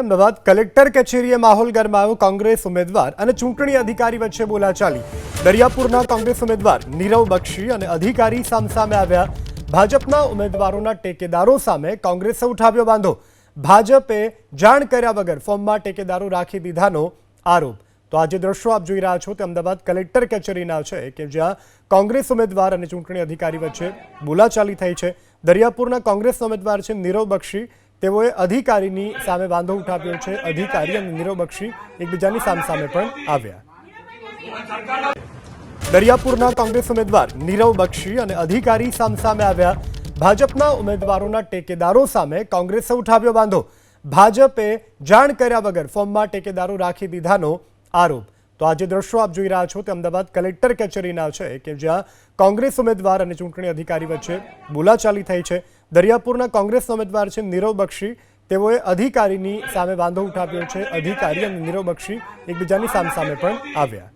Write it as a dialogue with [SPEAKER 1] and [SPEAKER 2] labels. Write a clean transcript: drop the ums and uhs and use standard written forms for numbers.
[SPEAKER 1] Ahmedabad collector કચેરીએ માહોલ ગરમાયો। કોંગ્રેસ ઉમેદવાર અને ચૂંટણી અધિકારી વચ્ચે બોલાચાલી। દરિયાપુરના કોંગ્રેસ ઉમેદવાર નીરવ બક્ષી અને અધિકારી સામસામે આવ્યા। ભાજપના ઉમેદવારોના ટેકેદારો સામે કોંગ્રેસે ઉઠાવ્યો વાંધો। ભાજપે જાણ કર્યા વગર ફોર્મમાં ટેકેદારો રાખી દીધાનો આરોપ। તો આજે દ્રશ્યો આપ જોઈ રહ્યા છો તે અમદાવાદ કલેક્ટર કચેરીના છે કે જ્યાં કોંગ્રેસ ઉમેદવાર અને ચૂંટણી અધિકારી વચ્ચે બોલાચાલી થઈ છે। દરિયાપુરના કોંગ્રેસના ઉમેદવાર છે નીરવ બક્ષી, તેઓએ અધિકારીની સામે વાંધો ઉઠાવ્યો છે। અધિકારી અને નીરવ બક્ષી એકબીજાની સામસામે પણ આવ્યા। દરિયાપુરના કોંગ્રેસ ઉમેદવાર નીરવ બક્ષી અને અધિકારી સામસામે આવ્યા। ભાજપના ઉમેદવારોના ટેકેદારો સામે કોંગ્રેસે ઉઠાવ્યો વાંધો। ભાજપે જાણ કર્યા વગર ફોર્મમાં ટેકેદારો રાખી દીધાનો આરોપ। તો આજે દ્રશ્યો આપ જોઈ રહ્યા છો તે અમદાવાદ કલેક્ટર કચેરીના છે કે જ્યાં કોંગ્રેસ ઉમેદવાર અને ચૂંટણી અધિકારી વચ્ચે બોલાચાલી થઈ છે। દરિયાપુરના કોંગ્રેસના ઉમેદવાર છે નીરવ બક્ષી, તેઓએ અધિકારીની સામે વાંધો ઉઠાવ્યો છે। અધિકારી અને નીરવ બક્ષી એકબીજાની સામસામે પણ આવ્યા।